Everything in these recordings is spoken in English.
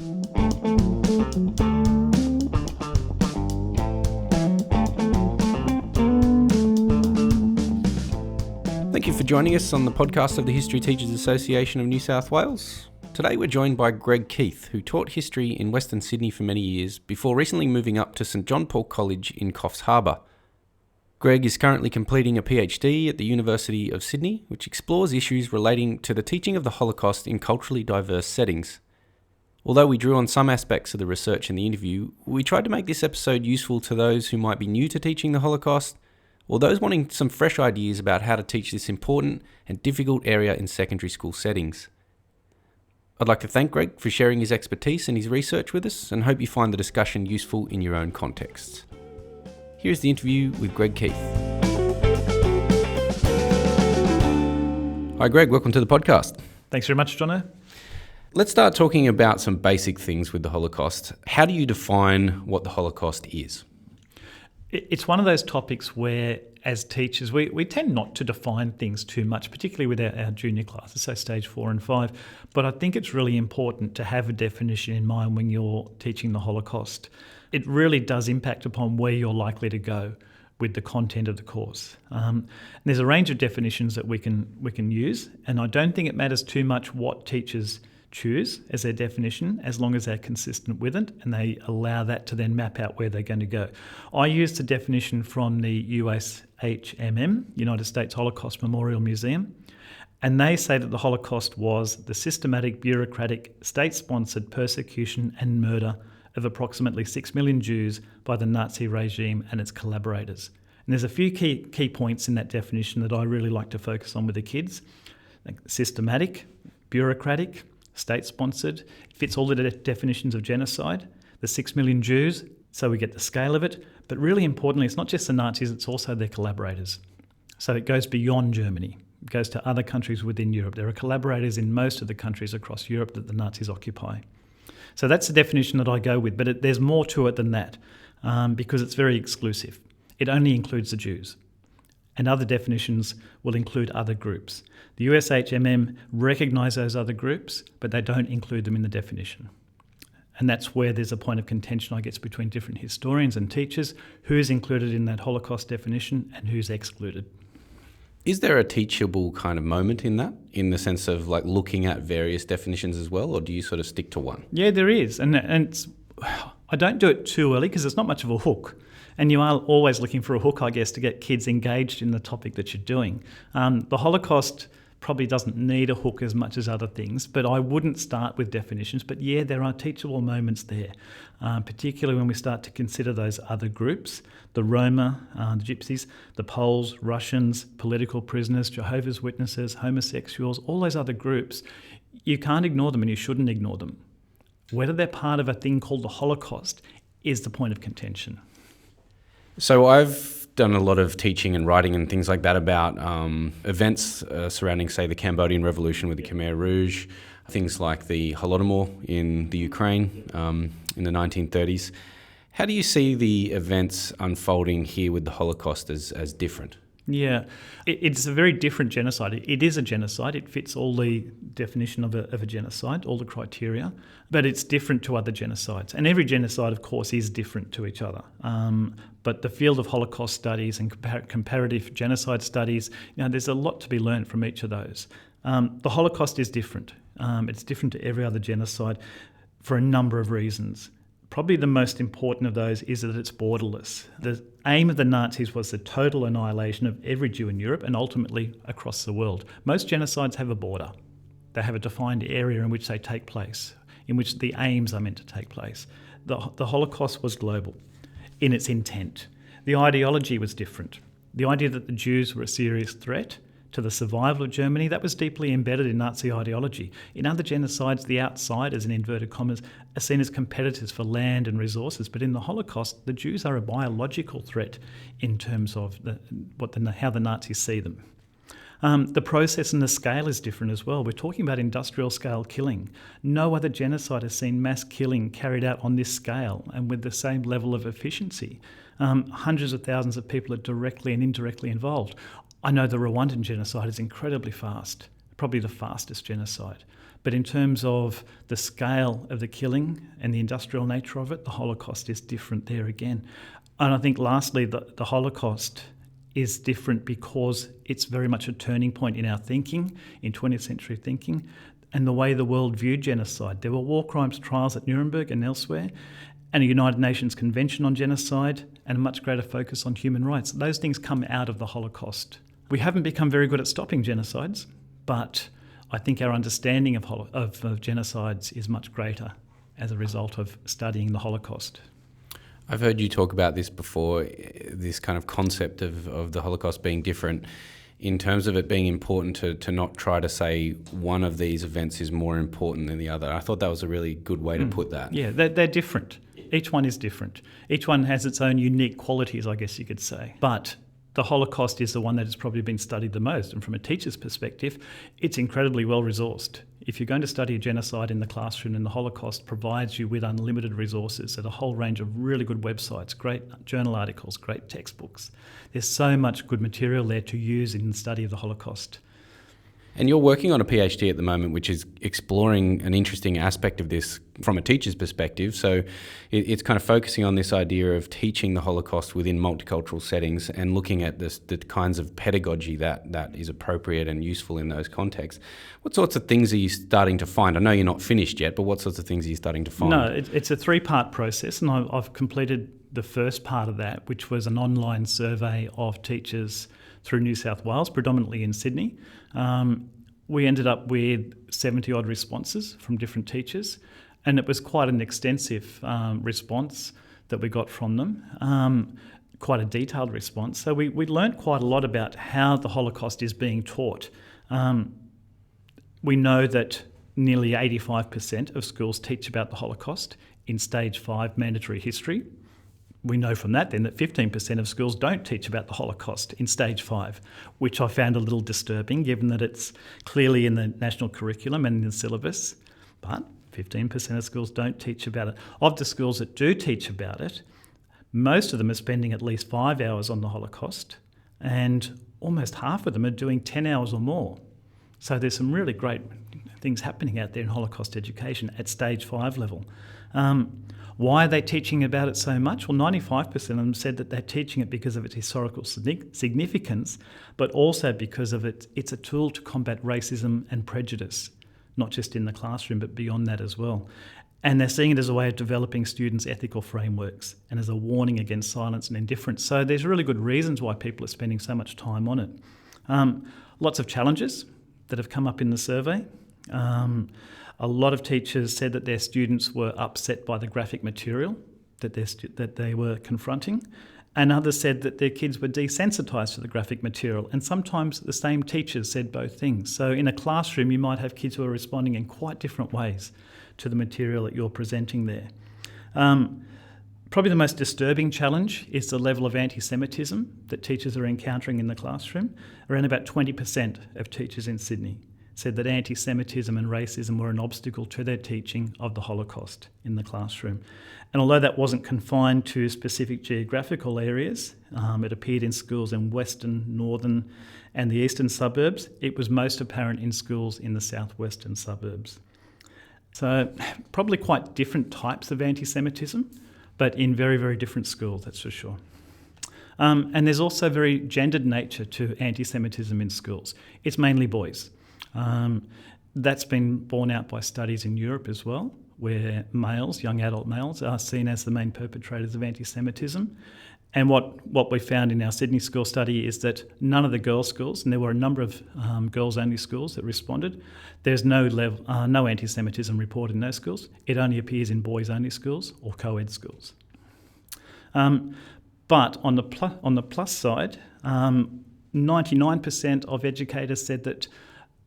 Thank you for joining us on the podcast of the History Teachers Association of New South Wales. Today we're joined by Greg Keith, who taught history in Western Sydney for many years before recently moving up to St John Paul College in Coffs Harbour. Greg is currently completing a PhD at the University of Sydney, which explores issues relating to the teaching of the Holocaust in culturally diverse settings. Although we drew on some aspects of the research in the interview, we tried to make this episode useful to those who might be new to teaching the Holocaust, or those wanting some fresh ideas about how to teach this important and difficult area in secondary school settings. I'd like to thank Greg for sharing his expertise and his research with us, and hope you find the discussion useful in your own contexts. Here's the interview with Greg Keith. Hi Greg, welcome to the podcast. Thanks very much, Jono. Let's start talking about some basic things with the Holocaust. How do you define what the Holocaust is? It's one of those topics where, as teachers, we tend not to define things too much, particularly with our junior classes, so stage 4 and 5. But I think it's really important to have a definition in mind when you're teaching the Holocaust. It really does impact upon where you're likely to go with the content of the course. And there's a range of definitions that we can use, and I don't think it matters too much what teachers choose as their definition, as long as they're consistent with it and they allow that to then map out where they're going to go. I used the definition from the USHMM, United States Holocaust Memorial Museum, and they say that the Holocaust was the systematic, bureaucratic, state-sponsored persecution and murder of approximately 6 million Jews by the Nazi regime and its collaborators. And there's a few key points in that definition that I really like to focus on with the kids. Like systematic, bureaucratic, state-sponsored. It fits all the definitions of genocide. The 6 million Jews, so we get the scale of it. But really importantly, it's not just the Nazis, it's also their collaborators. So it goes beyond Germany. It goes to other countries within Europe. There are collaborators in most of the countries across Europe that the Nazis occupy. So that's the definition that I go with, but there's more to it than that because it's very exclusive. It only includes the Jews. And other definitions will include other groups. The USHMM recognise those other groups, but they don't include them in the definition. And that's where there's a point of contention, I guess, between different historians and teachers, who's included in that Holocaust definition and who's excluded. Is there a teachable kind of moment in that, in the sense of like looking at various definitions as well, or do you sort of stick to one? Yeah, there is. And I don't do it too early because it's not much of a hook. And you are always looking for a hook, I guess, to get kids engaged in the topic that you're doing. The Holocaust probably doesn't need a hook as much as other things, but I wouldn't start with definitions. But yeah, there are teachable moments there, particularly when we start to consider those other groups, the Roma, the Gypsies, the Poles, Russians, political prisoners, Jehovah's Witnesses, homosexuals, all those other groups. You can't ignore them and you shouldn't ignore them. Whether they're part of a thing called the Holocaust is the point of contention. So I've done a lot of teaching and writing and things like that about events surrounding, say, the Cambodian Revolution with the Khmer Rouge, things like the Holodomor in the Ukraine in the 1930s. How do you see the events unfolding here with the Holocaust as different? Yeah, it's a very different genocide. It is a genocide. It fits all the definition of a genocide, all the criteria, but it's different to other genocides. And every genocide, of course, is different to each other. But the field of Holocaust studies and comparative genocide studies, there's a lot to be learned from each of those. The Holocaust is different. It's different to every other genocide for a number of reasons. Probably the most important of those is that it's borderless. The aim of the Nazis was the total annihilation of every Jew in Europe and ultimately across the world. Most genocides have a border. They have a defined area in which they take place, in which the aims are meant to take place. The Holocaust was global in its intent. The ideology was different. The idea that the Jews were a serious threat to the survival of Germany, that was deeply embedded in Nazi ideology. In other genocides, the outsiders, in inverted commas, are seen as competitors for land and resources, but in the Holocaust, the Jews are a biological threat in terms of how the Nazis see them. The process and the scale is different as well. We're talking about industrial scale killing. No other genocide has seen mass killing carried out on this scale and with the same level of efficiency. Hundreds of thousands of people are directly and indirectly involved. I know the Rwandan genocide is incredibly fast, probably the fastest genocide. But in terms of the scale of the killing and the industrial nature of it, the Holocaust is different there again. And I think lastly, the Holocaust is different because it's very much a turning point in our thinking, in 20th century thinking, and the way the world viewed genocide. There were war crimes trials at Nuremberg and elsewhere, and a United Nations Convention on Genocide, and a much greater focus on human rights. Those things come out of the Holocaust. We haven't become very good at stopping genocides, but I think our understanding of genocides is much greater as a result of studying the Holocaust. I've heard you talk about this before, this kind of concept of the Holocaust being different in terms of it being important to not try to say one of these events is more important than the other. I thought that was a really good way to put that. Yeah, they're different. Each one is different. Each one has its own unique qualities, I guess you could say. But the Holocaust is the one that has probably been studied the most. And from a teacher's perspective, it's incredibly well-resourced. If you're going to study a genocide in the classroom, then the Holocaust provides you with unlimited resources at a whole range of really good websites, great journal articles, great textbooks. There's so much good material there to use in the study of the Holocaust. And you're working on a PhD at the moment, which is exploring an interesting aspect of this from a teacher's perspective. So it's kind of focusing on this idea of teaching the Holocaust within multicultural settings and looking at the kinds of pedagogy that is appropriate and useful in those contexts. What sorts of things are you starting to find? I know you're not finished yet, but what sorts of things are you starting to find? No, it's a three-part process, and I've completed the first part of that, which was an online survey of teachers through New South Wales, predominantly in Sydney. We ended up with 70-odd responses from different teachers, and it was quite an extensive response that we got from them, quite a detailed response. So we learned quite a lot about how the Holocaust is being taught. We know that nearly 85% of schools teach about the Holocaust in Stage 5 mandatory history. We know from that then that 15% of schools don't teach about the Holocaust in Stage 5, which I found a little disturbing given that it's clearly in the national curriculum and in the syllabus, but 15% of schools don't teach about it. Of the schools that do teach about it, most of them are spending at least 5 hours on the Holocaust, and almost half of them are doing 10 hours or more. So there's some really great things happening out there in Holocaust education at Stage 5 level. Why are they teaching about it so much? Well, 95% of them said that they're teaching it because of its historical significance, but also because of it's a tool to combat racism and prejudice, not just in the classroom, but beyond that as well. And they're seeing it as a way of developing students' ethical frameworks and as a warning against silence and indifference. So there's really good reasons why people are spending so much time on it. Lots of challenges that have come up in the survey. A lot of teachers said that their students were upset by the graphic material that they were confronting, and others said that their kids were desensitised to the graphic material, and sometimes the same teachers said both things. So in a classroom you might have kids who are responding in quite different ways to the material that you're presenting there. Probably the most disturbing challenge is the level of anti-Semitism that teachers are encountering in the classroom. Around about 20% of teachers in Sydney said that anti-Semitism and racism were an obstacle to their teaching of the Holocaust in the classroom. And although that wasn't confined to specific geographical areas, it appeared in schools in western, northern and the eastern suburbs. It was most apparent in schools in the southwestern suburbs. So probably quite different types of anti-Semitism, but in very, very different schools, that's for sure. And there's also a very gendered nature to anti-Semitism in schools. It's mainly boys. That's been borne out by studies in Europe as well, where males, young adult males, are seen as the main perpetrators of anti-Semitism. And what we found in our Sydney school study is that none of the girls' schools, and there were a number of girls-only schools that responded, there's no anti-Semitism reported in those schools. It only appears in boys-only schools or co-ed schools. But on the plus side, 99% of educators said that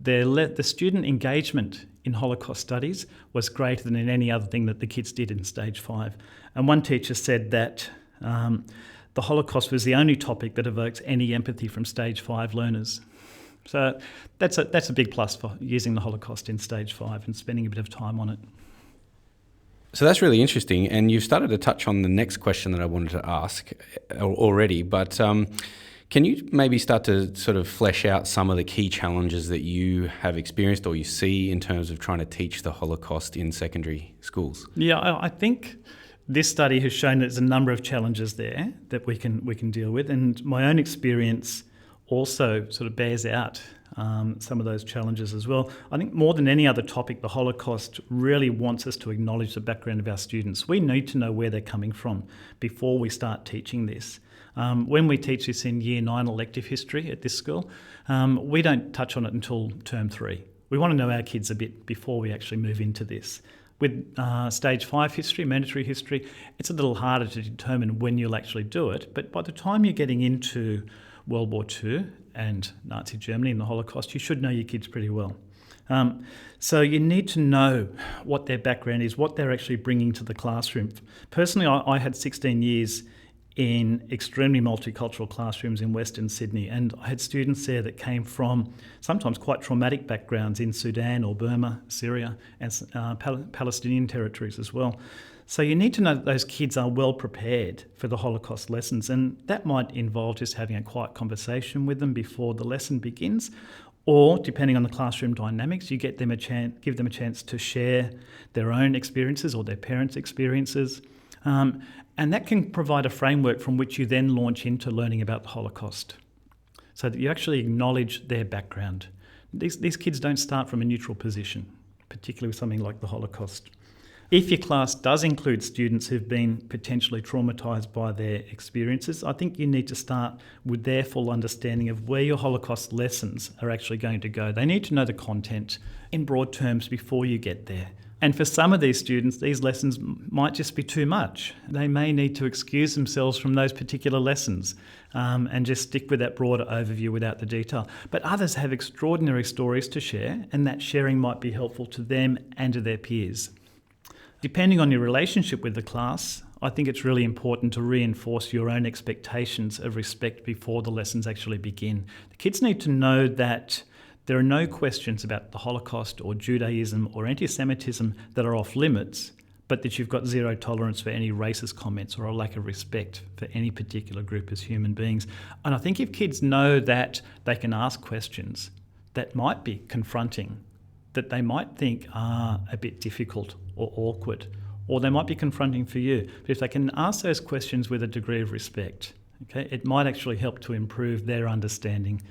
the student engagement in Holocaust studies was greater than in any other thing that the kids did in Stage 5. And one teacher said that the Holocaust was the only topic that evokes any empathy from Stage 5 learners. So that's a big plus for using the Holocaust in Stage 5 and spending a bit of time on it. So that's really interesting, and you've started to touch on the next question that I wanted to ask already, but Can you maybe start to sort of flesh out some of the key challenges that you have experienced or you see in terms of trying to teach the Holocaust in secondary schools? Yeah, I think this study has shown there's a number of challenges there that we can deal with, and my own experience also sort of bears out some of those challenges as well. I think more than any other topic, the Holocaust really wants us to acknowledge the background of our students. We need to know where they're coming from before we start teaching this. When we teach this in Year 9 elective history at this school, we don't touch on it until term 3. We want to know our kids a bit before we actually move into this. With stage 5 history, mandatory history, it's a little harder to determine when you'll actually do it, but by the time you're getting into World War II and Nazi Germany and the Holocaust, you should know your kids pretty well. So you need to know what their background is, what they're actually bringing to the classroom. Personally, I had 16 years in extremely multicultural classrooms in Western Sydney, and I had students there that came from sometimes quite traumatic backgrounds in Sudan or Burma, Syria, and Palestinian territories as well. So you need to know that those kids are well prepared for the Holocaust lessons, and that might involve just having a quiet conversation with them before the lesson begins, or depending on the classroom dynamics, you give them a chance to share their own experiences or their parents' experiences. And that can provide a framework from which you then launch into learning about the Holocaust, so that you actually acknowledge their background. These kids don't start from a neutral position, particularly with something like the Holocaust. If your class does include students who've been potentially traumatised by their experiences, I think you need to start with their full understanding of where your Holocaust lessons are actually going to go. They need to know the content in broad terms before you get there. And for some of these students, these lessons might just be too much. They may need to excuse themselves from those particular lessons and just stick with that broader overview without the detail. But others have extraordinary stories to share, and that sharing might be helpful to them and to their peers. Depending on your relationship with the class, I think it's really important to reinforce your own expectations of respect before the lessons actually begin. The kids need to know that there are no questions about the Holocaust or Judaism or anti-Semitism that are off limits, but that you've got zero tolerance for any racist comments or a lack of respect for any particular group as human beings. And I think if kids know that they can ask questions that might be confronting, that they might think are a bit difficult or awkward, or they might be confronting for you, but if they can ask those questions with a degree of respect, okay, it might actually help to improve their understanding.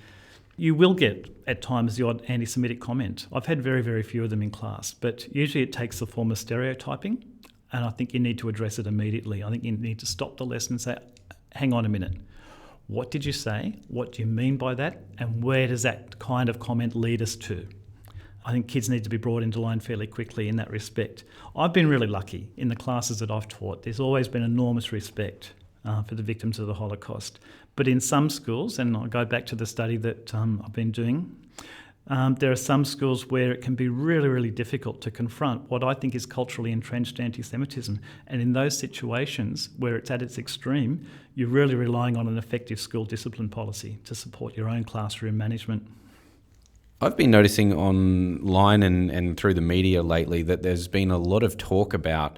You will get, at times, the odd anti-Semitic comment. I've had very, very few of them in class, but usually it takes the form of stereotyping, and I think you need to address it immediately. I think you need to stop the lesson and say, hang on a minute. What did you say? What do you mean by that? And where does that kind of comment lead us to? I think kids need to be brought into line fairly quickly in that respect. I've been really lucky in the classes that I've taught. There's always been enormous respect for the victims of the Holocaust. But in some schools, and I'll go back to the study that I've been doing, there are some schools where it can be really, really difficult to confront what I think is culturally entrenched anti-Semitism. And in those situations where it's at its extreme, you're really relying on an effective school discipline policy to support your own classroom management. I've been noticing online and through the media lately that there's been a lot of talk about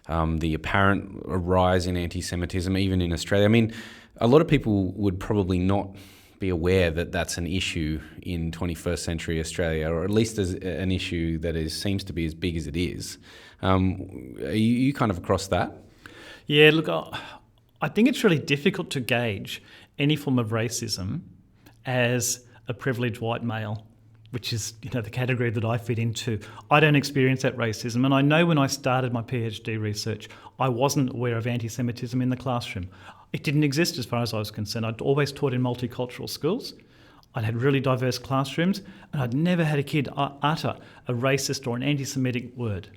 the apparent rise in anti-Semitism, even in Australia. I mean, a lot of people would probably not be aware that that's an issue in 21st century Australia, or at least as an issue that seems to be as big as it is. Are you kind of across that? Yeah, look, I think it's really difficult to gauge any form of racism as a privileged white male, which is, the category that I fit into. I don't experience that racism. And I know when I started my PhD research, I wasn't aware of anti-Semitism in the classroom. It didn't exist as far as I was concerned. I'd always taught in multicultural schools. I'd had really diverse classrooms, and I'd never had a kid utter a racist or an anti-Semitic word.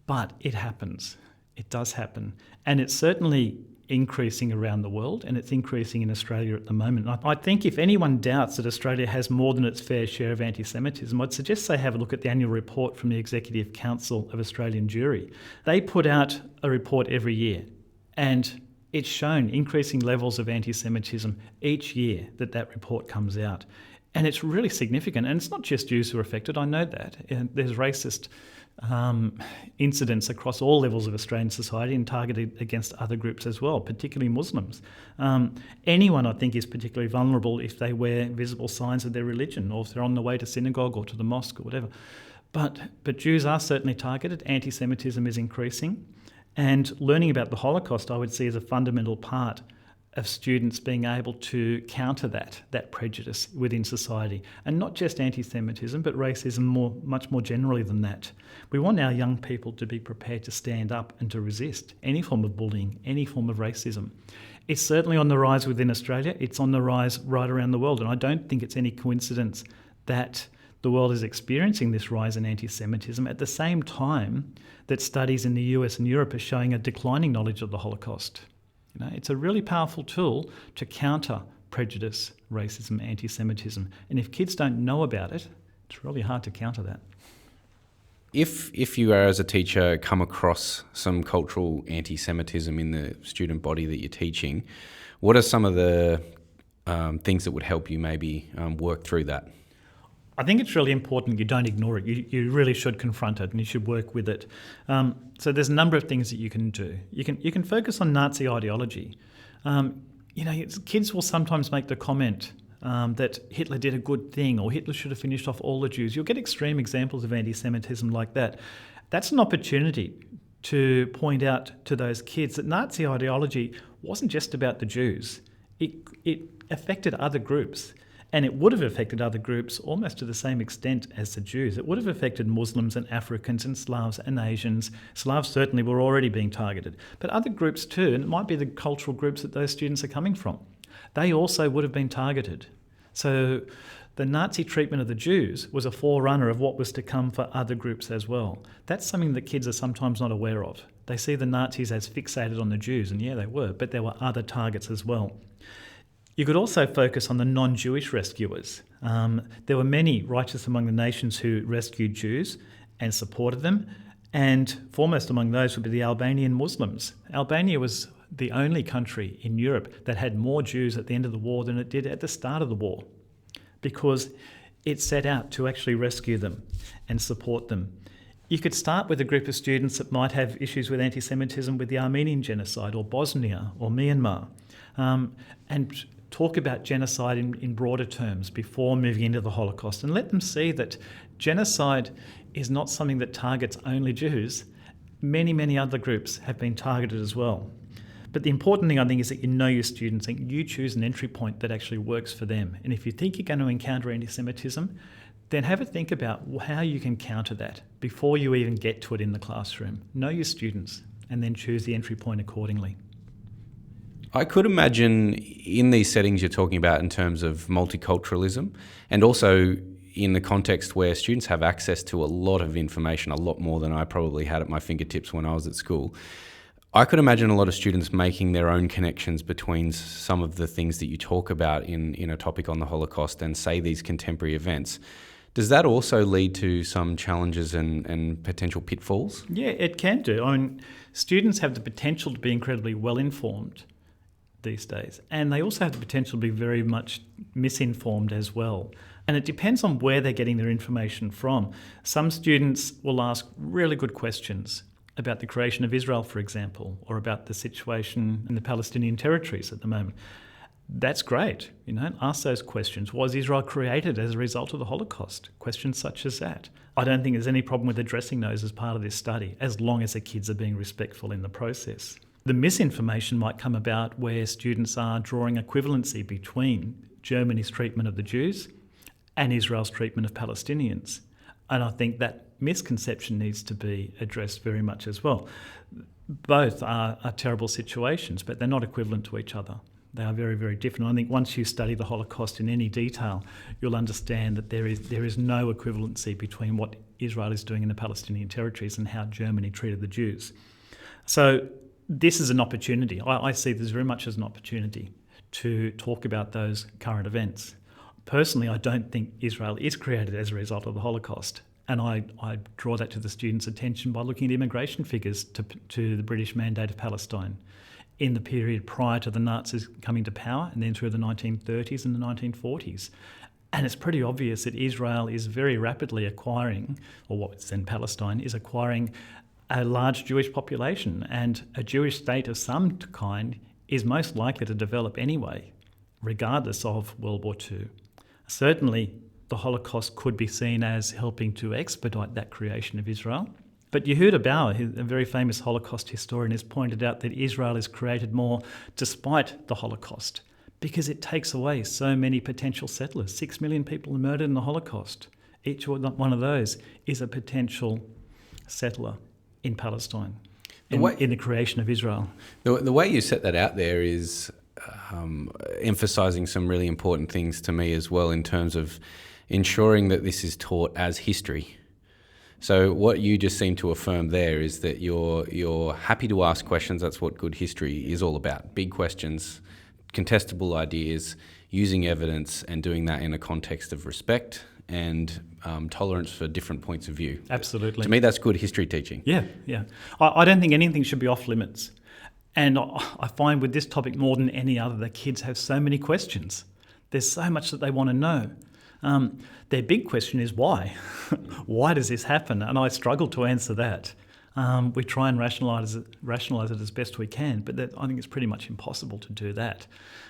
But it happens. It does happen. And it's certainly increasing around the world, and it's increasing in Australia at the moment. I think if anyone doubts that Australia has more than its fair share of anti-Semitism, I'd suggest they have a look at the annual report from the Executive Council of Australian Jewry. They put out a report every year, and it's shown increasing levels of anti-Semitism each year that report comes out. And it's really significant. And it's not just Jews who are affected, I know that. There's racist incidents across all levels of Australian society and targeted against other groups as well, particularly Muslims. Anyone, I think, is particularly vulnerable if they wear visible signs of their religion, or if they're on the way to synagogue or to the mosque or whatever. But Jews are certainly targeted. Anti-Semitism is increasing. And learning about the Holocaust, I would see as a fundamental part of students being able to counter that prejudice within society. And not just anti-Semitism, but racism much more generally than that. We want our young people to be prepared to stand up and to resist any form of bullying, any form of racism. It's certainly on the rise within Australia. It's on the rise right around the world. And I don't think it's any coincidence that the world is experiencing this rise in anti-Semitism at the same time that studies in the US and Europe are showing a declining knowledge of the Holocaust. It's a really powerful tool to counter prejudice, racism, anti-Semitism. And if kids don't know about it, it's really hard to counter that. If you are, as a teacher, come across some cultural anti-Semitism in the student body that you're teaching, what are some of the things that would help you maybe work through that? I think it's really important you don't ignore it. You really should confront it and you should work with it. So there's a number of things that you can do. You can focus on Nazi ideology. Kids will sometimes make the comment that Hitler did a good thing, or Hitler should have finished off all the Jews. You'll get extreme examples of anti-Semitism like that. That's an opportunity to point out to those kids that Nazi ideology wasn't just about the Jews. It affected other groups. And it would have affected other groups almost to the same extent as the Jews. It would have affected Muslims and Africans and Slavs and Asians. Slavs certainly were already being targeted. But other groups too, and it might be the cultural groups that those students are coming from. They also would have been targeted. So the Nazi treatment of the Jews was a forerunner of what was to come for other groups as well. That's something that kids are sometimes not aware of. They see the Nazis as fixated on the Jews, and yeah, they were, but there were other targets as well. You could also focus on the non-Jewish rescuers. There were many righteous among the nations who rescued Jews and supported them, and foremost among those would be the Albanian Muslims. Albania was the only country in Europe that had more Jews at the end of the war than it did at the start of the war, because it set out to actually rescue them and support them. You could start with a group of students that might have issues with anti-Semitism with the Armenian genocide, or Bosnia or Myanmar, and talk about genocide in broader terms before moving into the Holocaust, and let them see that genocide is not something that targets only Jews. Many, many other groups have been targeted as well. But the important thing, I think, is that you know your students and you choose an entry point that actually works for them. And if you think you're going to encounter anti-Semitism, then have a think about how you can counter that before you even get to it in the classroom. Know your students and then choose the entry point accordingly. I could imagine in these settings you're talking about in terms of multiculturalism, and also in the context where students have access to a lot of information, a lot more than I probably had at my fingertips when I was at school. I could imagine a lot of students making their own connections between some of the things that you talk about in a topic on the Holocaust and, say, these contemporary events. Does that also lead to some challenges and potential pitfalls? Yeah, it can do. I mean, students have the potential to be incredibly well-informed these days, and they also have the potential to be very much misinformed as well. And it depends on where they're getting their information from. Some students will ask really good questions about the creation of Israel, for example, or about the situation in the Palestinian territories at the moment. That's great, ask those questions. Was Israel created as a result of the Holocaust? Questions such as that. I don't think there's any problem with addressing those as part of this study, as long as the kids are being respectful in the process. The misinformation might come about where students are drawing equivalency between Germany's treatment of the Jews and Israel's treatment of Palestinians. And I think that misconception needs to be addressed very much as well. Both are terrible situations, but they're not equivalent to each other. They are very, very different. I think once you study the Holocaust in any detail, you'll understand that there is no equivalency between what Israel is doing in the Palestinian territories and how Germany treated the Jews. So this is an opportunity. I see this very much as an opportunity to talk about those current events. Personally, I don't think Israel is created as a result of the Holocaust. And I draw that to the students' attention by looking at immigration figures to the British Mandate of Palestine in the period prior to the Nazis coming to power, and then through the 1930s and the 1940s. And it's pretty obvious that Israel is very rapidly acquiring, or what's then Palestine, is acquiring a large Jewish population, and a Jewish state of some kind is most likely to develop anyway, regardless of World War II. Certainly, the Holocaust could be seen as helping to expedite that creation of Israel. But Yehuda Bauer, a very famous Holocaust historian, has pointed out that Israel is created more despite the Holocaust, because it takes away so many potential settlers. 6 million people are murdered in the Holocaust. Each one of those is a potential settler in Palestine, in the creation of Israel. The way you set that out there is emphasising some really important things to me as well, in terms of ensuring that this is taught as history. So what you just seem to affirm there is that you're happy to ask questions. That's what good history is all about. Big questions, contestable ideas, using evidence, and doing that in a context of respect and tolerance for different points of view. Absolutely. To me, that's good history teaching. Yeah. I don't think anything should be off limits. And I find with this topic more than any other, that kids have so many questions. There's so much that they want to know. Their big question is why? Why does this happen? And I struggle to answer that. We try and rationalise it as best we can, but I think it's pretty much impossible to do that.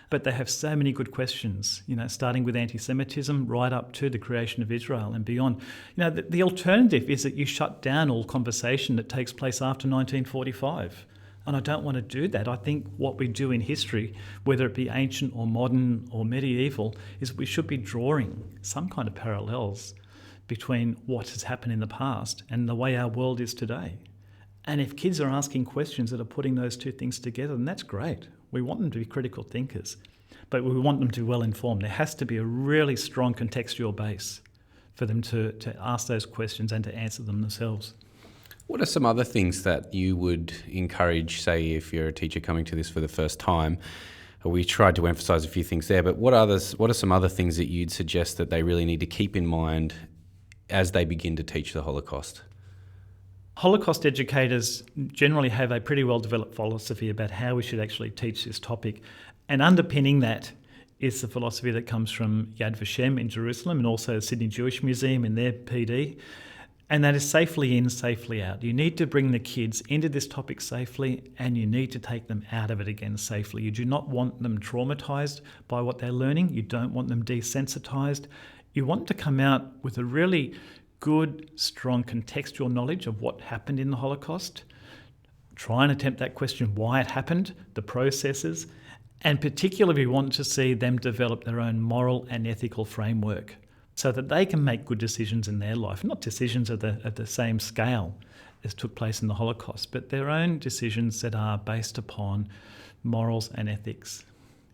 But they have so many good questions, starting with anti-Semitism right up to the creation of Israel and beyond. The alternative is that you shut down all conversation that takes place after 1945. And I don't want to do that. I think what we do in history, whether it be ancient or modern or medieval, is we should be drawing some kind of parallels between what has happened in the past and the way our world is today. And if kids are asking questions that are putting those two things together, then that's great. We want them to be critical thinkers, but we want them to be well informed. There has to be a really strong contextual base for them to ask those questions and to answer them themselves. What are some other things that you would encourage, say, if you're a teacher coming to this for the first time? We tried to emphasise a few things there, but what are some other things that you'd suggest that they really need to keep in mind as they begin to teach the Holocaust? Holocaust educators generally have a pretty well-developed philosophy about how we should actually teach this topic. And underpinning that is the philosophy that comes from Yad Vashem in Jerusalem and also the Sydney Jewish Museum in their PD. And that is safely in, safely out. You need to bring the kids into this topic safely, and you need to take them out of it again safely. You do not want them traumatised by what they're learning. You don't want them desensitised. You want them to come out with a really good, strong contextual knowledge of what happened in the Holocaust. Try and attempt that question, why it happened, the processes, and particularly we want to see them develop their own moral and ethical framework, so that they can make good decisions in their life, not decisions at the same scale as took place in the Holocaust, but their own decisions that are based upon morals and ethics.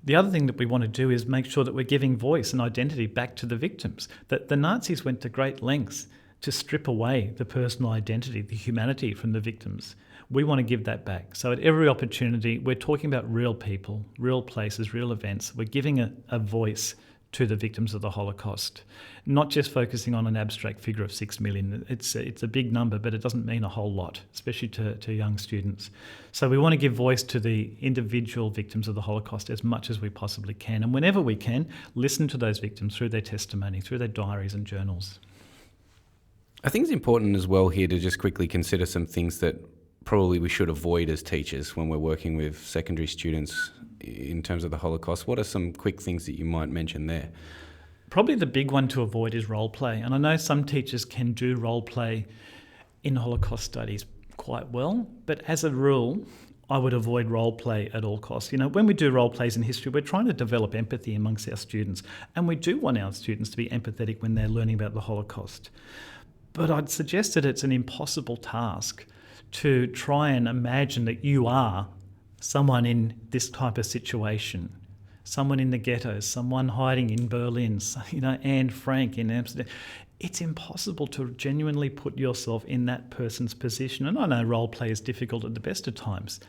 The other thing that we want to do is make sure that we're giving voice and identity back to the victims, that the Nazis went to great lengths to strip away the personal identity, the humanity from the victims. We want to give that back. So at every opportunity, we're talking about real people, real places, real events. We're giving a voice to the victims of the Holocaust, not just focusing on an abstract figure of 6 million. It's a big number, but it doesn't mean a whole lot, especially to young students. So we want to give voice to the individual victims of the Holocaust as much as we possibly can. And whenever we can, listen to those victims through their testimony, through their diaries and journals. I think it's important as well here to just quickly consider some things that probably we should avoid as teachers when we're working with secondary students in terms of the Holocaust. What are some quick things that you might mention there? Probably the big one to avoid is role play. And I know some teachers can do role play in Holocaust studies quite well, but as a rule, I would avoid role play at all costs. When we do role plays in history, we're trying to develop empathy amongst our students, and we do want our students to be empathetic when they're learning about the Holocaust. But I'd suggest that it's an impossible task to try and imagine that you are someone in this type of situation, someone in the ghettos, someone hiding in Berlin, Anne Frank in Amsterdam. It's impossible to genuinely put yourself in that person's position. And I know role play is difficult at the best of times,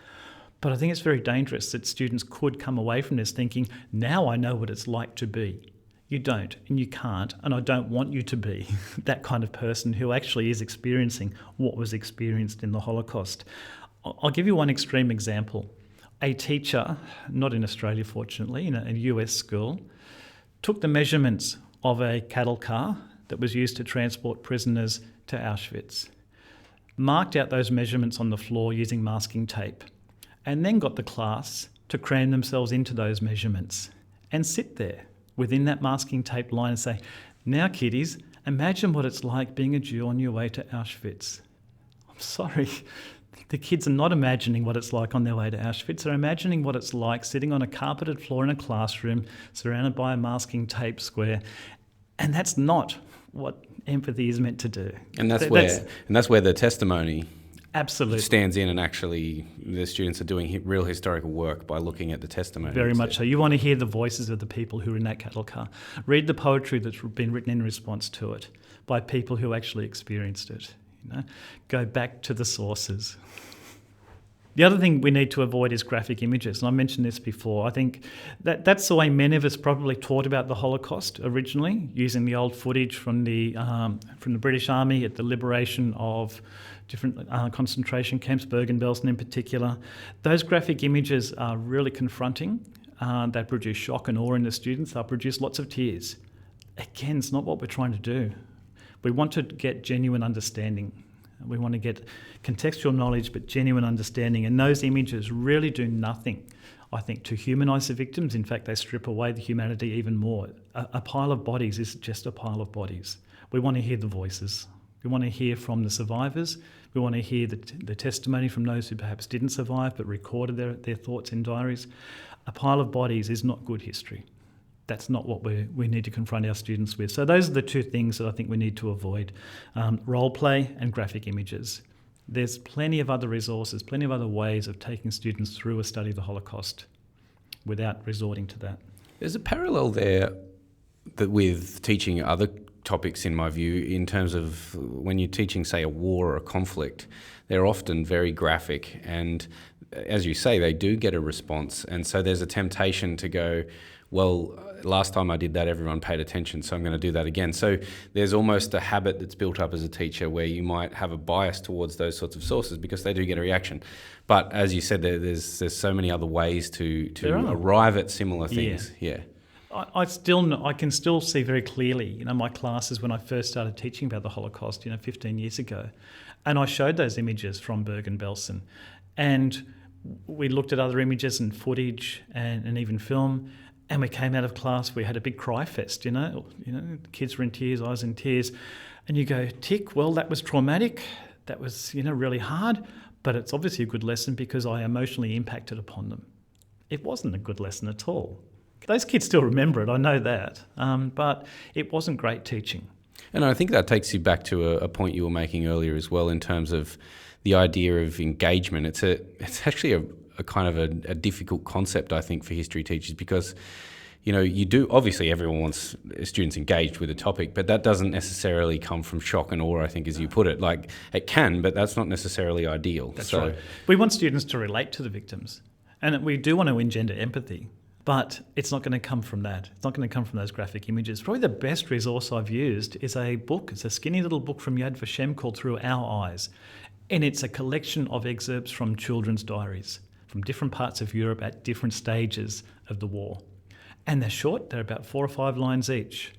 but I think it's very dangerous that students could come away from this thinking, now I know what it's like to be. You don't, and you can't, and I don't want you to be that kind of person who actually is experiencing what was experienced in the Holocaust. I'll give you one extreme example. A teacher, not in Australia fortunately, in a US school, took the measurements of a cattle car that was used to transport prisoners to Auschwitz, marked out those measurements on the floor using masking tape, and then got the class to cram themselves into those measurements and sit there within that masking tape line and say, now kiddies, imagine what it's like being a Jew on your way to Auschwitz. I'm sorry, the kids are not imagining what it's like on their way to Auschwitz. They're imagining what it's like sitting on a carpeted floor in a classroom surrounded by a masking tape square. And that's not what empathy is meant to do. And that's where the testimony absolutely stands in, and actually the students are doing real historical work by looking at the testimony. Very much so. You want to hear the voices of the people who are in that cattle car. Read the poetry that's been written in response to it by people who actually experienced it. Go back to the sources. The other thing we need to avoid is graphic images, and I mentioned this before. I think that's the way many of us probably taught about the Holocaust originally, using the old footage from the British Army at the liberation of different concentration camps, Bergen-Belsen in particular. Those graphic images are really confronting. They produce shock and awe in the students. They'll produce lots of tears. Again, it's not what we're trying to do. We want to get genuine understanding. We want to get contextual knowledge, but genuine understanding. And those images really do nothing, I think, to humanise the victims. In fact, they strip away the humanity even more. A pile of bodies is just a pile of bodies. We want to hear the voices. We want to hear from the survivors. We want to hear the testimony from those who perhaps didn't survive but recorded their thoughts in diaries. A pile of bodies is not good history. That's not what we need to confront our students with. So those are the two things that I think we need to avoid. Role play and graphic images. There's plenty of other resources, plenty of other ways of taking students through a study of the Holocaust without resorting to that. There's a parallel there with teaching other topics, in my view, in terms of when you're teaching, say, a war or a conflict. They're often very graphic, and as you say, they do get a response. And so there's a temptation to go, well, last time I did that, everyone paid attention, so I'm going to do that again. So there's almost a habit that's built up as a teacher where you might have a bias towards those sorts of sources because they do get a reaction. But as you said, there's so many other ways to arrive at similar things. Yeah. I can still see very clearly, my classes when I first started teaching about the Holocaust, 15 years ago, and I showed those images from Bergen-Belsen, and we looked at other images and footage and even film. And we came out of class, we had a big cry fest, kids were in tears, I was in tears. And you go, tick, well, that was traumatic. That was, really hard, but it's obviously a good lesson because I emotionally impacted upon them. It wasn't a good lesson at all. Those kids still remember it, I know that, but it wasn't great teaching. And I think that takes you back to a point you were making earlier as well in terms of the idea of engagement. It's actually a kind of a difficult concept, I think, for history teachers because, you do, obviously everyone wants students engaged with a topic, but that doesn't necessarily come from shock and awe, I think, as you put it. Like, it can, but that's not necessarily ideal. That's right. We want students to relate to the victims, and we do want to engender empathy, but it's not going to come from that. It's not going to come from those graphic images. Probably the best resource I've used is a book. It's a skinny little book from Yad Vashem called Through Our Eyes, and it's a collection of excerpts from children's diaries from different parts of Europe at different stages of the war. And they're short, they're about 4 or 5 lines each,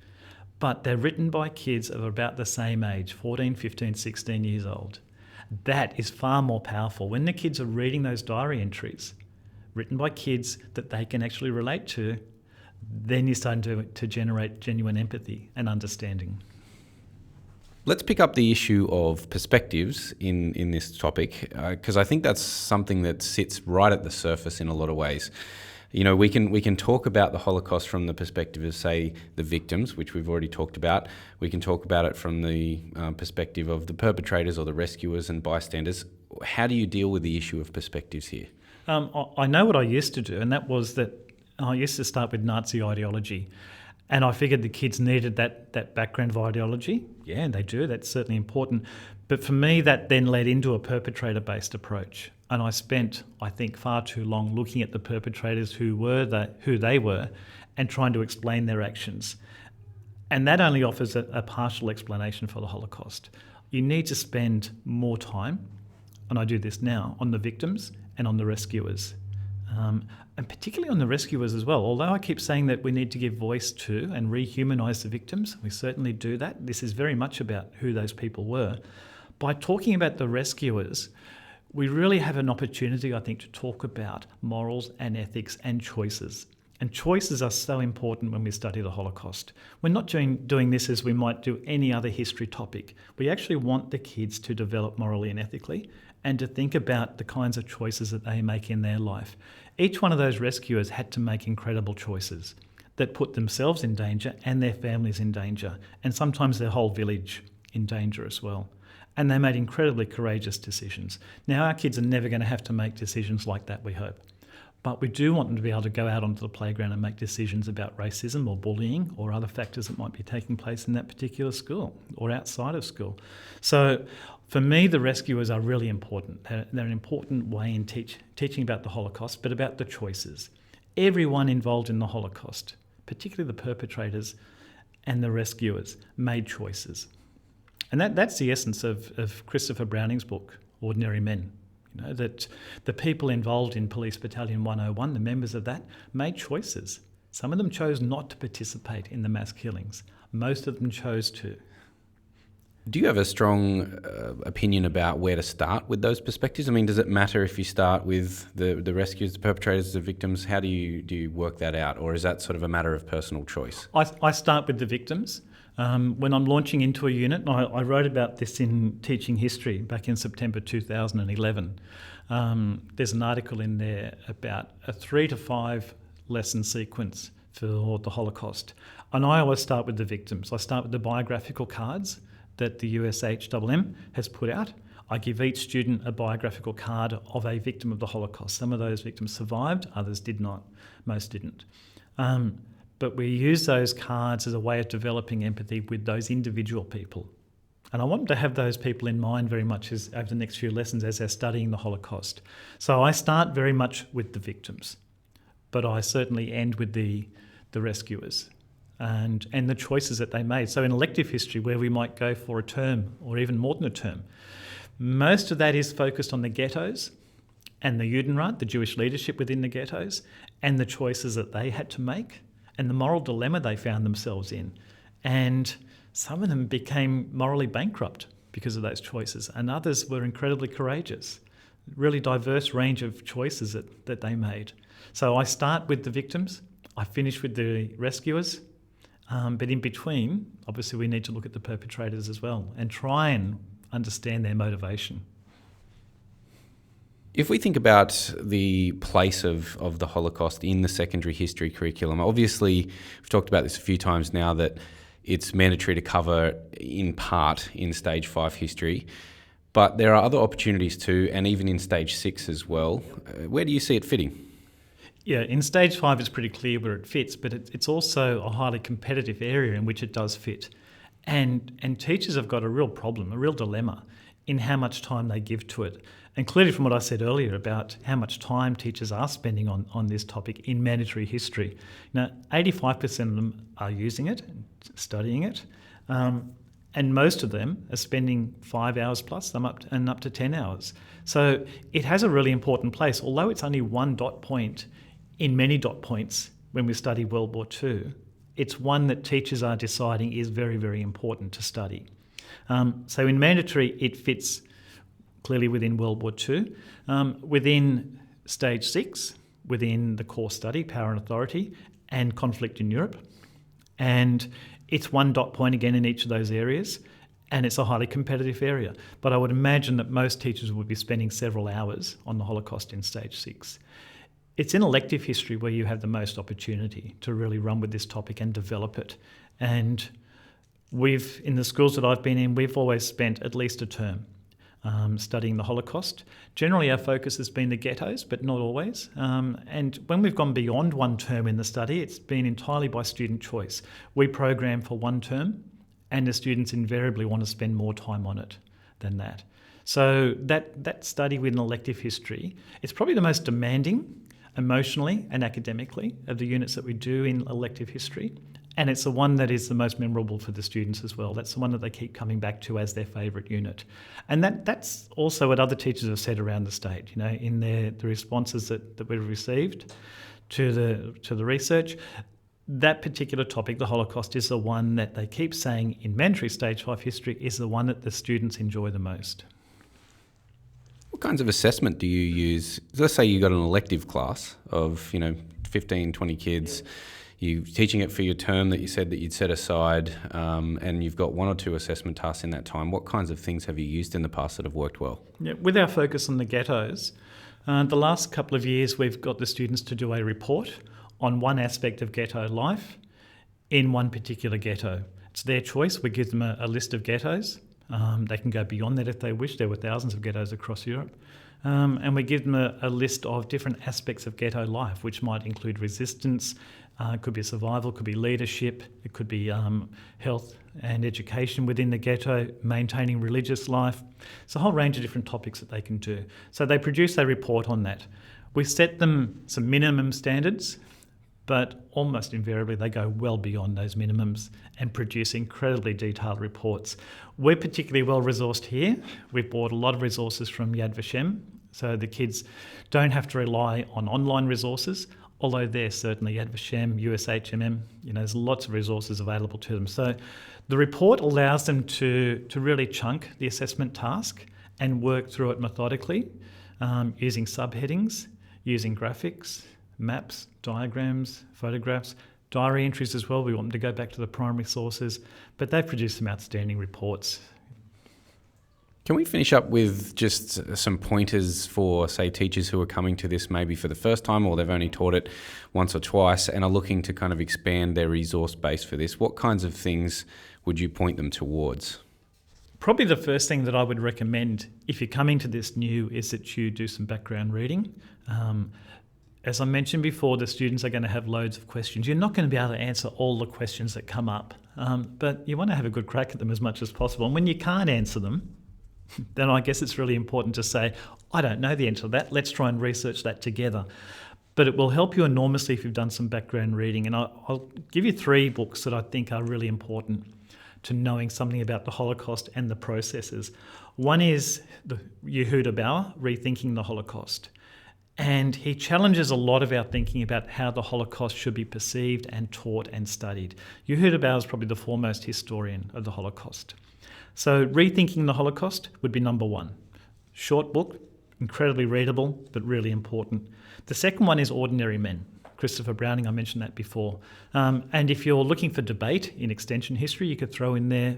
but they're written by kids of about the same age, 14, 15, 16 years old. That is far more powerful. When the kids are reading those diary entries, written by kids that they can actually relate to, then you're starting to generate genuine empathy and understanding. Let's pick up the issue of perspectives in this topic, because I think that's something that sits right at the surface in a lot of ways. We can talk about the Holocaust from the perspective of, say, the victims, which we've already talked about. We can talk about it from the perspective of the perpetrators or the rescuers and bystanders. How do you deal with the issue of perspectives here? I know what I used to do, and that was that I used to start with Nazi ideology. And I figured the kids needed that background of ideology. Yeah, they do. That's certainly important. But for me, that then led into a perpetrator-based approach. And I spent, I think, far too long looking at the perpetrators who they were and trying to explain their actions. And that only offers a partial explanation for the Holocaust. You need to spend more time, and I do this now, on the victims and on the rescuers. and particularly on the rescuers as well. Although I keep saying that we need to give voice to and rehumanise the victims, we certainly do that. This is very much about who those people were. By talking about the rescuers, we really have an opportunity, I think, to talk about morals and ethics and choices. And choices are so important when we study the Holocaust. We're not doing this as we might do any other history topic. We actually want the kids to develop morally and ethically and to think about the kinds of choices that they make in their life. Each one of those rescuers had to make incredible choices that put themselves in danger and their families in danger, and sometimes their whole village in danger as well. And they made incredibly courageous decisions. Now, our kids are never going to have to make decisions like that, we hope. But we do want them to be able to go out onto the playground and make decisions about racism or bullying or other factors that might be taking place in that particular school or outside of school. So for me, the rescuers are really important. They're an important way in teaching about the Holocaust, but about the choices. Everyone involved in the Holocaust, particularly the perpetrators and the rescuers, made choices. And that's the essence of Christopher Browning's book, Ordinary Men. You know, that the people involved in Police Battalion 101, the members of that, made choices. Some of them chose not to participate in the mass killings. Most of them chose to. Do you have a strong opinion about where to start with those perspectives? I mean, does it matter if you start with the rescuers, the perpetrators, the victims? How do you work that out? Or is that sort of a matter of personal choice? I start with the victims. When I'm launching into a unit, and I wrote about this in Teaching History back in September 2011, there's an article in there about a 3 to 5 lesson sequence for the Holocaust. And I always start with the victims. I start with the biographical cards that the USHMM has put out. I give each student a biographical card of a victim of the Holocaust. Some of those victims survived, others did not, most didn't. But we use those cards as a way of developing empathy with those individual people. And I want them to have those people in mind very much over the next few lessons as they're studying the Holocaust. So I start very much with the victims, but I certainly end with the rescuers and the choices that they made. So in elective history, where we might go for a term or even more than a term, most of that is focused on the ghettos and the Judenrat, the Jewish leadership within the ghettos, and the choices that they had to make, and the moral dilemma they found themselves in. And some of them became morally bankrupt because of those choices, and others were incredibly courageous. Really diverse range of choices that they made. So I start with the victims, I finish with the rescuers, but in between, obviously we need to look at the perpetrators as well and try and understand their motivation. If we think about the place of the Holocaust in the secondary history curriculum, obviously we've talked about this a few times now that it's mandatory to cover in part in Stage 5 history, but there are other opportunities too, and even in Stage 6 as well. Where do you see it fitting? Yeah, in Stage 5 it's pretty clear where it fits, but it's also a highly competitive area in which it does fit. And teachers have got a real problem, a real dilemma in how much time they give to it. And clearly from what I said earlier about how much time teachers are spending on this topic in mandatory history, now 85% of them are using it, studying it, and most of them are spending 5 hours plus, up to 10 hours. So it has a really important place, although it's only one dot point in many dot points when we study World War II. It's one that teachers are deciding is very, very important to study. So in mandatory, it fits clearly within World War II. Within Stage 6, within the core study, Power and Authority, and Conflict in Europe. And it's one dot point again in each of those areas, and it's a highly competitive area. But I would imagine that most teachers would be spending several hours on the Holocaust in Stage 6. It's in elective history where you have the most opportunity to really run with this topic and develop it. And in the schools that I've been in, we've always spent at least a term studying the Holocaust. Generally, our focus has been the ghettos, but not always. And when we've gone beyond one term in the study, it's been entirely by student choice. We program for one term, and the students invariably want to spend more time on it than that. So that study within elective history, it's probably the most demanding emotionally and academically of the units that we do in elective history. And it's the one that is the most memorable for the students as well. That's the one that they keep coming back to as their favourite unit. And that's also what other teachers have said around the state, in the responses that we've received to the research. That particular topic, the Holocaust, is the one that they keep saying in mandatory Stage 5 history is the one that the students enjoy the most. What kinds of assessment do you use? Let's say you got an elective class of, 15, 20 kids. You're teaching it for your term that you said that you'd set aside, and you've got one or two assessment tasks in that time. What kinds of things have you used in the past that have worked well? Yeah, with our focus on the ghettos, the last couple of years we've got the students to do a report on one aspect of ghetto life in one particular ghetto. It's their choice. We give them a list of ghettos. They can go beyond that if they wish. There were thousands of ghettos across Europe. And we give them a list of different aspects of ghetto life, which might include resistance, it could be survival, it could be leadership, it could be health and education within the ghetto, maintaining religious life. It's a whole range of different topics that they can do. So they produce a report on that. We set them some minimum standards, but almost invariably they go well beyond those minimums and produce incredibly detailed reports. We're particularly well resourced here. We've bought a lot of resources from Yad Vashem, so the kids don't have to rely on online resources, although they're certainly Yad Vashem, USHMM, there's lots of resources available to them. So the report allows them to really chunk the assessment task and work through it methodically, using subheadings, using graphics, maps, diagrams, photographs, diary entries as well. We want them to go back to the primary sources, but they've produced some outstanding reports. Can we finish up with just some pointers for, say, teachers who are coming to this maybe for the first time, or they've only taught it once or twice and are looking to kind of expand their resource base for this? What kinds of things would you point them towards? Probably the first thing that I would recommend if you're coming to this new is that you do some background reading. As I mentioned before, the students are going to have loads of questions. You're not going to be able to answer all the questions that come up, but you want to have a good crack at them as much as possible. And when you can't answer them, then I guess it's really important to say, I don't know the answer to that. Let's try and research that together. But it will help you enormously if you've done some background reading. And I'll give you 3 books that I think are really important to knowing something about the Holocaust and the processes. One is the Yehuda Bauer, Rethinking the Holocaust. And he challenges a lot of our thinking about how the Holocaust should be perceived and taught and studied. Yehuda Bauer is probably the foremost historian of the Holocaust. So Rethinking the Holocaust would be number 1. Short book, incredibly readable, but really important. The second one is Ordinary Men. Christopher Browning, I mentioned that before. And if you're looking for debate in extension history, you could throw in there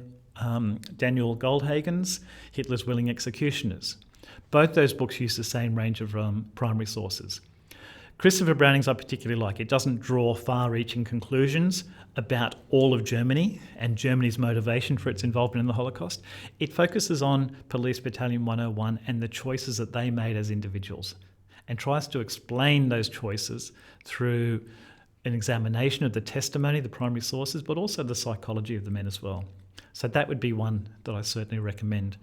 Daniel Goldhagen's Hitler's Willing Executioners. Both those books use the same range of primary sources. Christopher Browning's I particularly like. It doesn't draw far-reaching conclusions about all of Germany and Germany's motivation for its involvement in the Holocaust. It focuses on Police Battalion 101 and the choices that they made as individuals, and tries to explain those choices through an examination of the testimony, the primary sources, but also the psychology of the men as well. So that would be one that I certainly recommend.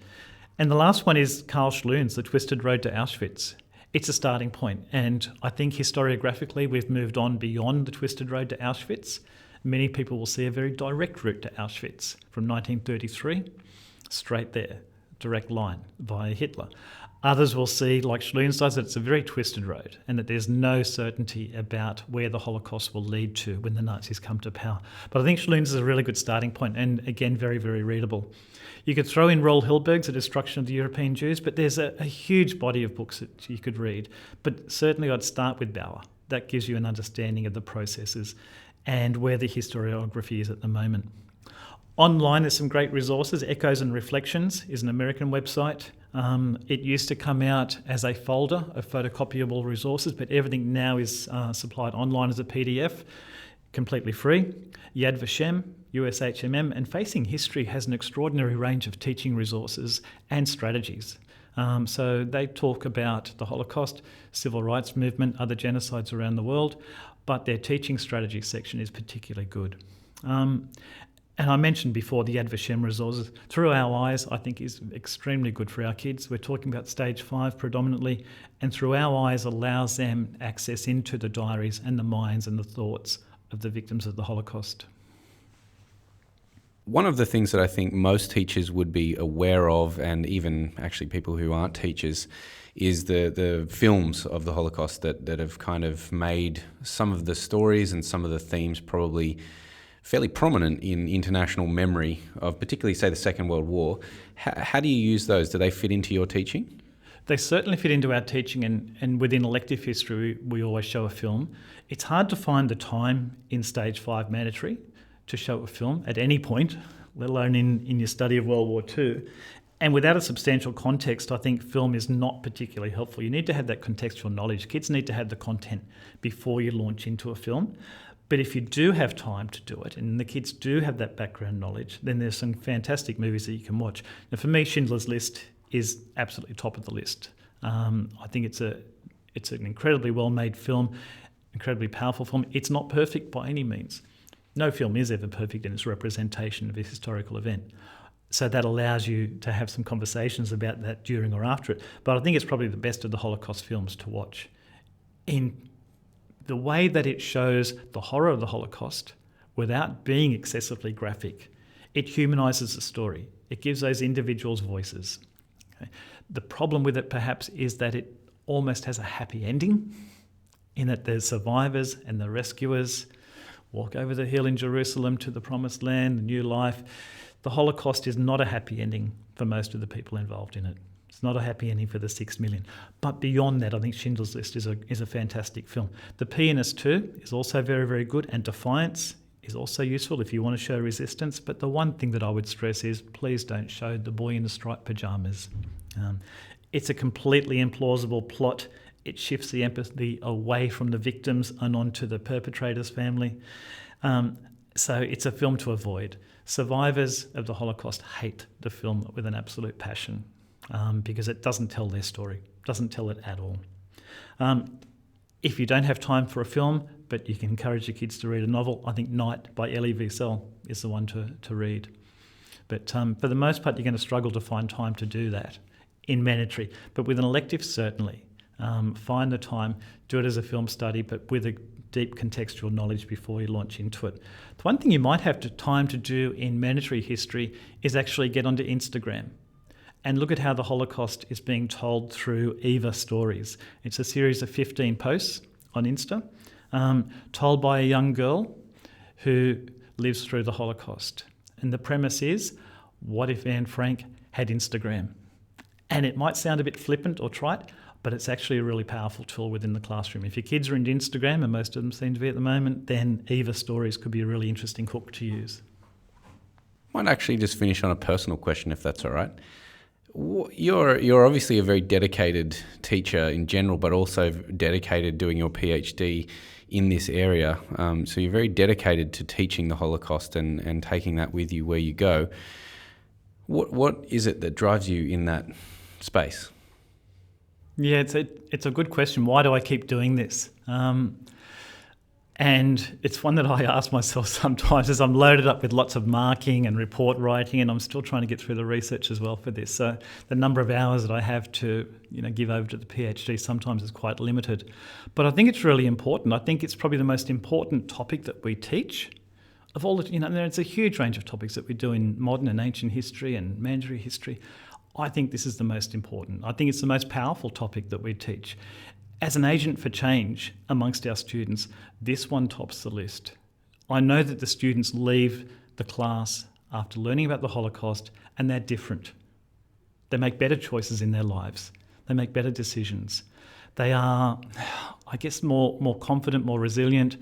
And the last one is Carl Schloon's The Twisted Road to Auschwitz. It's a starting point, and I think historiographically we've moved on beyond the twisted road to Auschwitz. Many people will see a very direct route to Auschwitz from 1933, straight there, direct line via Hitler. Others will see, like Schloon does, that it's a very twisted road and that there's no certainty about where the Holocaust will lead to when the Nazis come to power. But I think Schloon's is a really good starting point, and again, very, very readable. You could throw in Roel Hilberg's The Destruction of the European Jews, but there's a huge body of books that you could read. But certainly I'd start with Bauer. That gives you an understanding of the processes and where the historiography is at the moment. Online, there's some great resources. Echoes and Reflections is an American website. It used to come out as a folder of photocopiable resources, but everything now is supplied online as a PDF, completely free. Yad Vashem, USHMM, and Facing History has an extraordinary range of teaching resources and strategies. So they talk about the Holocaust, civil rights movement, other genocides around the world, but their teaching strategy section is particularly good. And I mentioned before the Yad Vashem resources. Through Our Eyes, I think, is extremely good for our kids. We're talking about stage 5 predominantly, and Through Our Eyes allows them access into the diaries and the minds and the thoughts of the victims of the Holocaust. One of the things that I think most teachers would be aware of, and even actually people who aren't teachers, is the films of the Holocaust that have kind of made some of the stories and some of the themes probably fairly prominent in international memory of particularly, say, the Second World War. How do you use those? Do they fit into your teaching? They certainly fit into our teaching, and within elective history, we always show a film. It's hard to find the time in Stage 5 mandatory to show a film at any point, let alone in your study of World War II. And without a substantial context, I think film is not particularly helpful. You need to have that contextual knowledge. Kids need to have the content before you launch into a film. But if you do have time to do it, and the kids do have that background knowledge, then there's some fantastic movies that you can watch. Now, for me, Schindler's List is absolutely top of the list. I think it's an incredibly well-made film, incredibly powerful film. It's not perfect by any means. No film is ever perfect in its representation of a historical event. So that allows you to have some conversations about that during or after it. But I think it's probably the best of the Holocaust films to watch. In the way that it shows the horror of the Holocaust without being excessively graphic, it humanises the story. It gives those individuals voices. Okay. The problem with it perhaps is that it almost has a happy ending, in that the survivors and the rescuers walk over the hill in Jerusalem to the promised land, the new life. The Holocaust is not a happy ending for most of the people involved in it. It's not a happy ending for the 6 million. But beyond that, I think Schindler's List is a fantastic film. The Pianist 2 is also very, very good, and Defiance is also useful if you want to show resistance. But the one thing that I would stress is please don't show the boy in the striped pyjamas. It's a completely implausible plot. It shifts the empathy away from the victims and onto the perpetrator's family. So it's a film to avoid. Survivors of the Holocaust hate the film with an absolute passion because it doesn't tell their story, doesn't tell it at all. If you don't have time for a film, but you can encourage your kids to read a novel, I think Night by Elie Wiesel is the one to read. But for the most part, you're going to struggle to find time to do that in mandatory. But with an elective, certainly. Find the time, do it as a film study, but with a deep contextual knowledge before you launch into it. The one thing you might have time to do in mandatory history is actually get onto Instagram and look at how the Holocaust is being told through Eva Stories. It's a series of 15 posts on Insta, told by a young girl who lives through the Holocaust. And the premise is, what if Anne Frank had Instagram? And it might sound a bit flippant or trite, but it's actually a really powerful tool within the classroom. If your kids are into Instagram, and most of them seem to be at the moment, then Eva Stories could be a really interesting hook to use. Might actually just finish on a personal question, if that's all right. You're obviously a very dedicated teacher in general, but also dedicated doing your PhD in this area. So you're very dedicated to teaching the Holocaust and taking that with you where you go. What is it that drives you in that space? Yeah, it's a good question. Why do I keep doing this? And it's one that I ask myself sometimes as I'm loaded up with lots of marking and report writing, and I'm still trying to get through the research as well for this. So the number of hours that I have to give over to the PhD sometimes is quite limited. But I think it's really important. I think it's probably the most important topic that we teach. Of all the, there's a huge range of topics that we do in modern and ancient history and mandatory history. I think this is the most important. I think it's the most powerful topic that we teach. As an agent for change amongst our students, this one tops the list. I know that the students leave the class after learning about the Holocaust and they're different. They make better choices in their lives. They make better decisions. They are, I guess, more confident, more resilient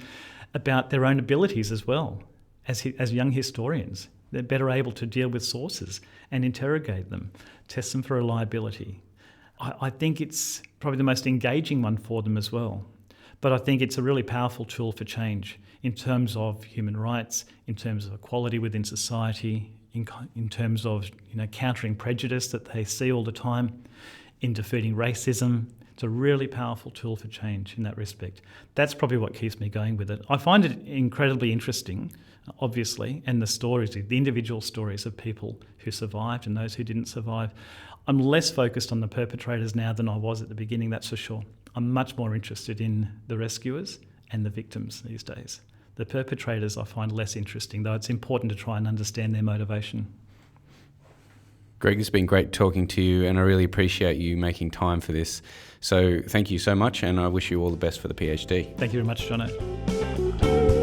about their own abilities as well as young historians. They're better able to deal with sources and interrogate them, test them for reliability. I think it's probably the most engaging one for them as well. But I think it's a really powerful tool for change in terms of human rights, in terms of equality within society, in terms of countering prejudice that they see all the time, in defeating racism. It's a really powerful tool for change in that respect. That's probably what keeps me going with it. I find it incredibly interesting, obviously, and the stories, the individual stories of people who survived and those who didn't survive. I'm less focused on the perpetrators now than I was at the beginning, that's for sure. I'm much more interested in the rescuers and the victims these days. The perpetrators I find less interesting, though it's important to try and understand their motivation. Greg, it's been great talking to you, and I really appreciate you making time for this. So thank you so much, and I wish you all the best for the PhD. Thank you very much, Jono.